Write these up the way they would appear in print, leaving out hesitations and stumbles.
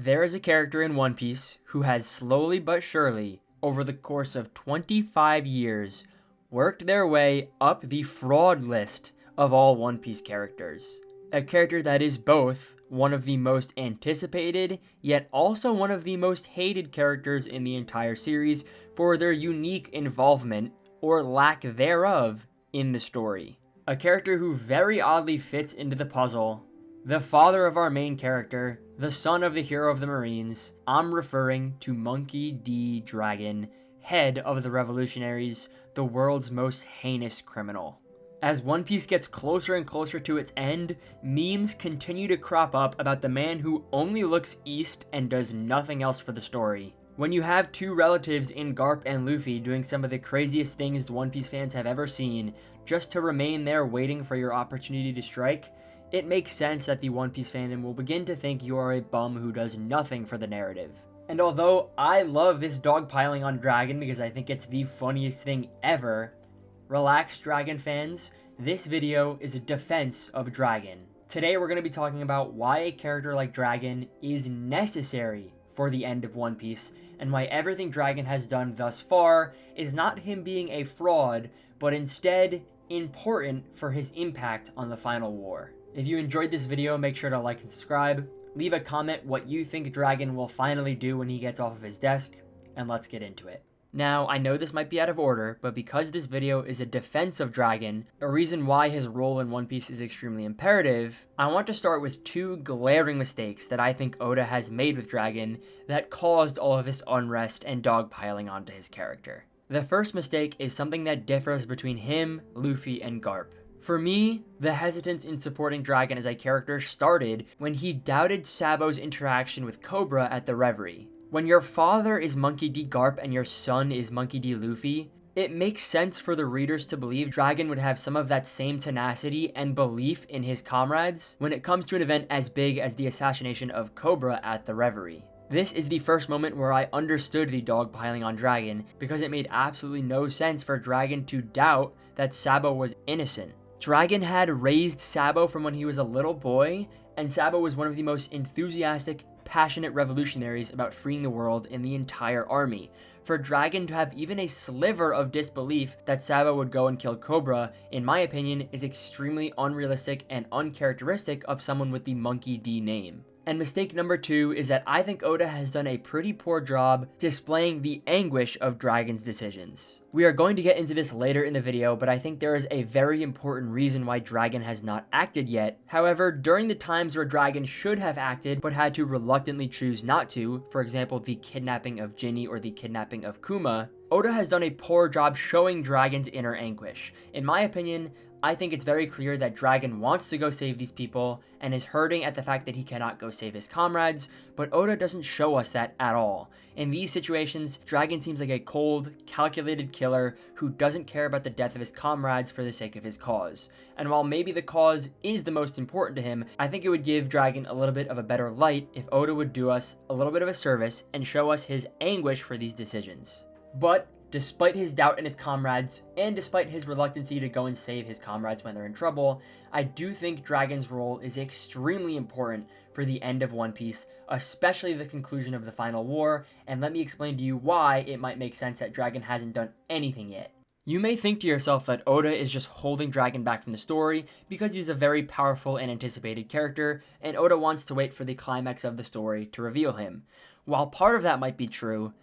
There is a character in One Piece who has slowly but surely, over the course of 25 years, worked their way up the fraud list of all One Piece characters. A character that is both one of the most anticipated, yet also one of the most hated characters in the entire series for their unique involvement, or lack thereof, in the story. A character who very oddly fits into the puzzle, the father of our main character, the son of the hero of the Marines. I'm referring to Monkey D. Dragon, head of the revolutionaries, the world's most heinous criminal. As One Piece gets closer and closer to its end, memes continue to crop up about the man who only looks east and does nothing else for the story. When you have two relatives in Garp and Luffy doing some of the craziest things One Piece fans have ever seen, just to remain there waiting for your opportunity to strike, it makes sense that the One Piece fandom will begin to think you are a bum who does nothing for the narrative. And although I love this dogpiling on Dragon because I think it's the funniest thing ever, relax, Dragon fans, this video is a defense of Dragon. Today we're going to be talking about why a character like Dragon is necessary for the end of One Piece, and why everything Dragon has done thus far is not him being a fraud, but instead important for his impact on the final war. If you enjoyed this video, make sure to like and subscribe. Leave a comment what you think Dragon will finally do when he gets off of his desk, and let's get into it. Now, I know this might be out of order, but because this video is a defense of Dragon, a reason why his role in One Piece is extremely imperative, I want to start with two glaring mistakes that I think Oda has made with Dragon that caused all of this unrest and dogpiling onto his character. The first mistake is something that differs between him, Luffy, and Garp. For me, the hesitance in supporting Dragon as a character started when he doubted Sabo's interaction with Cobra at the Reverie. When your father is Monkey D. Garp and your son is Monkey D. Luffy, it makes sense for the readers to believe Dragon would have some of that same tenacity and belief in his comrades when it comes to an event as big as the assassination of Cobra at the Reverie. This is the first moment where I understood the dogpiling on Dragon, because it made absolutely no sense for Dragon to doubt that Sabo was innocent. Dragon had raised Sabo from when he was a little boy, and Sabo was one of the most enthusiastic, passionate revolutionaries about freeing the world in the entire army. For Dragon to have even a sliver of disbelief that Sabo would go and kill Cobra, in my opinion, is extremely unrealistic and uncharacteristic of someone with the Monkey D name. And mistake number two is that I think Oda has done a pretty poor job displaying the anguish of Dragon's decisions. We are going to get into this later in the video, but I think there is a very important reason why Dragon has not acted yet. However, during the times where Dragon should have acted but had to reluctantly choose not to, for example the kidnapping of Ginny or the kidnapping of Kuma, Oda has done a poor job showing Dragon's inner anguish. In my opinion, I think it's very clear that Dragon wants to go save these people and is hurting at the fact that he cannot go save his comrades, but Oda doesn't show us that at all. In these situations, Dragon seems like a cold, calculated killer who doesn't care about the death of his comrades for the sake of his cause. And while maybe the cause is the most important to him, I think it would give Dragon a little bit of a better light if Oda would do us a little bit of a service and show us his anguish for these decisions. But despite his doubt in his comrades, and despite his reluctancy to go and save his comrades when they're in trouble, I do think Dragon's role is extremely important for the end of One Piece, especially the conclusion of the final war, and let me explain to you why it might make sense that Dragon hasn't done anything yet. You may think to yourself that Oda is just holding Dragon back from the story because he's a very powerful and anticipated character, and Oda wants to wait for the climax of the story to reveal him. While part of that might be true,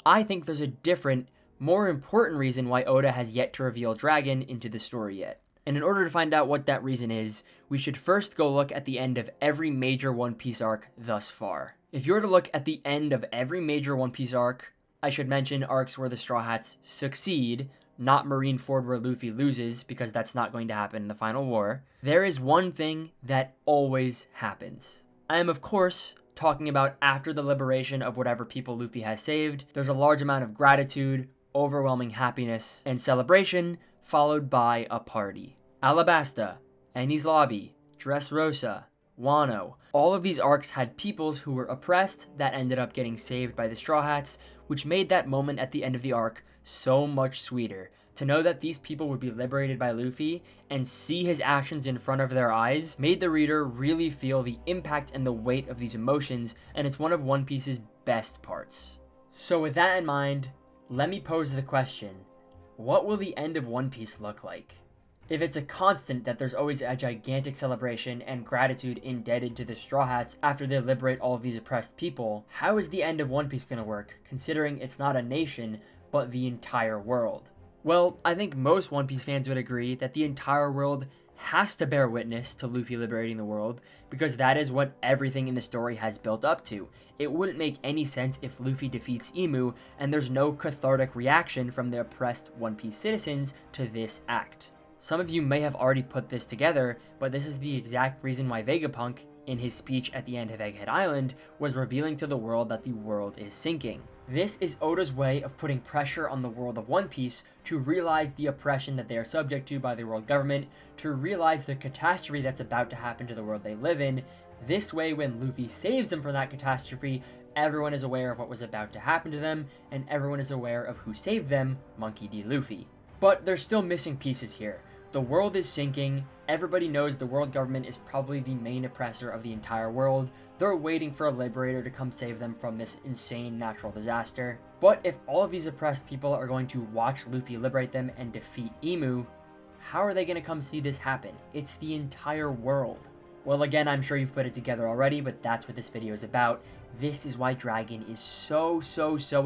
I think there's a different, more important reason why Oda has yet to reveal Dragon into the story yet. And in order to find out what that reason is, we should first go look at the end of every major One Piece arc thus far. If you were to look at the end of every major One Piece arc, I should mention arcs where the Straw Hats succeed, not Marineford where Luffy loses, because that's not going to happen in the final war, there is one thing that always happens. I am, of course, talking about after the liberation of whatever people Luffy has saved, there's a large amount of gratitude, overwhelming happiness, and celebration, followed by a party. Alabasta, Enies Lobby, Dressrosa, Wano. All of these arcs had peoples who were oppressed that ended up getting saved by the Straw Hats, which made that moment at the end of the arc so much sweeter. To know that these people would be liberated by Luffy and see his actions in front of their eyes made the reader really feel the impact and the weight of these emotions, and it's one of One Piece's best parts. So with that in mind, let me pose the question, what will the end of One Piece look like? If it's a constant that there's always a gigantic celebration and gratitude indebted to the Straw Hats after they liberate all of these oppressed people, how is the end of One Piece going to work, considering it's not a nation, but the entire world? Well, I think most One Piece fans would agree that the entire world has to bear witness to Luffy liberating the world, because that is what everything in the story has built up to. It wouldn't make any sense if Luffy defeats Imu and there's no cathartic reaction from the oppressed One Piece citizens to this act. Some of you may have already put this together, but this is the exact reason why Vegapunk, in his speech at the end of Egghead Island, was revealing to the world that the world is sinking. This is Oda's way of putting pressure on the world of One Piece to realize the oppression that they are subject to by the world government, to realize the catastrophe that's about to happen to the world they live in. This way, when Luffy saves them from that catastrophe, everyone is aware of what was about to happen to them, and everyone is aware of who saved them, Monkey D. Luffy. But there's still missing pieces here. The world is sinking, everybody knows the world government is probably the main oppressor of the entire world, they're waiting for a liberator to come save them from this insane natural disaster. But if all of these oppressed people are going to watch Luffy liberate them and defeat Imu, how are they going to come see this happen? It's the entire world. Well, again, I'm sure you've put it together already, but that's what this video is about. This is why Dragon is so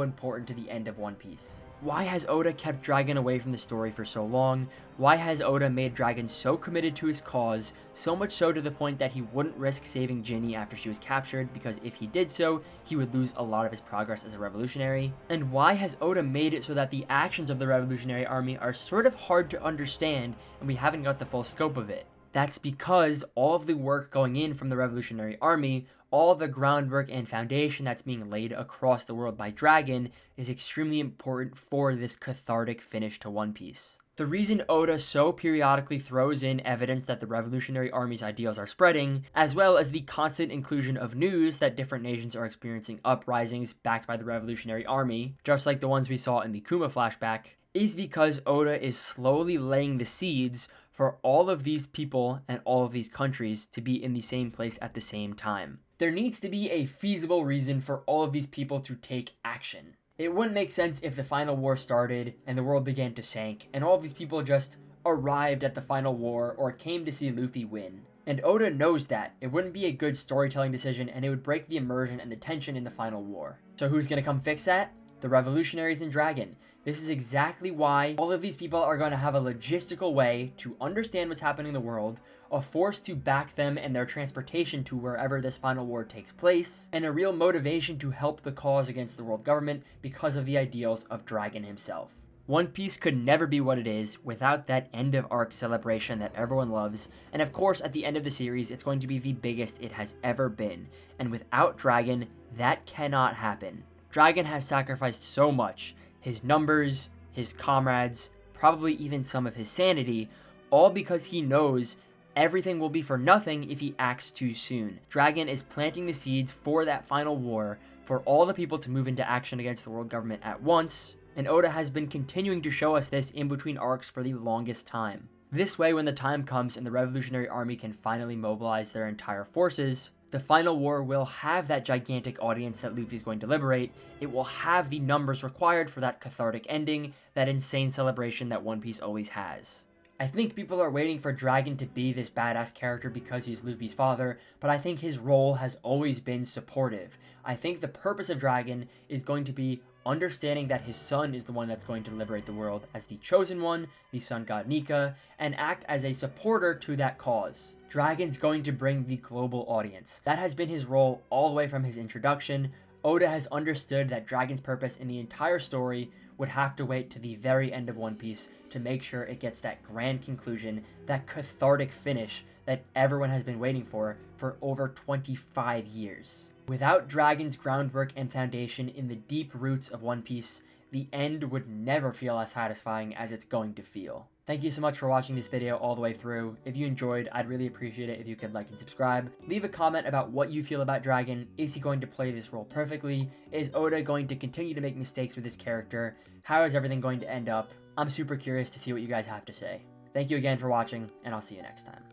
important to the end of One Piece. Why has Oda kept Dragon away from the story for so long? Why has Oda made Dragon so committed to his cause, so much so to the point that he wouldn't risk saving Ginny after she was captured, because if he did so, he would lose a lot of his progress as a revolutionary? And why has Oda made it so that the actions of the Revolutionary Army are sort of hard to understand and we haven't got the full scope of it? That's because all of the work going in from the Revolutionary Army, all the groundwork and foundation that's being laid across the world by Dragon, is extremely important for this cathartic finish to One Piece. The reason Oda so periodically throws in evidence that the Revolutionary Army's ideals are spreading, as well as the constant inclusion of news that different nations are experiencing uprisings backed by the Revolutionary Army, just like the ones we saw in the Kuma flashback, is because Oda is slowly laying the seeds for all of these people and all of these countries to be in the same place at the same time. There needs to be a feasible reason for all of these people to take action. It wouldn't make sense if the final war started and the world began to sink and all of these people just arrived at the final war or came to see Luffy win. And Oda knows that. It wouldn't be a good storytelling decision and it would break the immersion and the tension in the final war. So who's gonna come fix that? The revolutionaries and Dragon. This is exactly why all of these people are going to have a logistical way to understand what's happening in the world, a force to back them and their transportation to wherever this final war takes place, and a real motivation to help the cause against the world government because of the ideals of Dragon himself. One Piece could never be what it is without that end of arc celebration that everyone loves, and of course at the end of the series it's going to be the biggest it has ever been, and without Dragon, that cannot happen. Dragon has sacrificed so much, his numbers, his comrades, probably even some of his sanity, all because he knows everything will be for nothing if he acts too soon. Dragon is planting the seeds for that final war, for all the people to move into action against the world government at once, and Oda has been continuing to show us this in between arcs for the longest time. This way, when the time comes and the Revolutionary Army can finally mobilize their entire forces, the final war will have that gigantic audience that Luffy's going to liberate. It will have the numbers required for that cathartic ending, that insane celebration that One Piece always has. I think people are waiting for Dragon to be this badass character because he's Luffy's father, but I think his role has always been supportive. I think the purpose of Dragon is going to be understanding that his son is the one that's going to liberate the world as the chosen one, the sun god Nika, and act as a supporter to that cause. Dragon's going to bring the global audience. That has been his role all the way from his introduction. Oda has understood that Dragon's purpose in the entire story would have to wait to the very end of One Piece to make sure it gets that grand conclusion, that cathartic finish that everyone has been waiting for over 25 years. Without Dragon's groundwork and foundation in the deep roots of One Piece, the end would never feel as satisfying as it's going to feel. Thank you so much for watching this video all the way through. If you enjoyed, I'd really appreciate it if you could like and subscribe. Leave a comment about what you feel about Dragon. Is he going to play this role perfectly? Is Oda going to continue to make mistakes with his character? How is everything going to end up? I'm super curious to see what you guys have to say. Thank you again for watching, and I'll see you next time.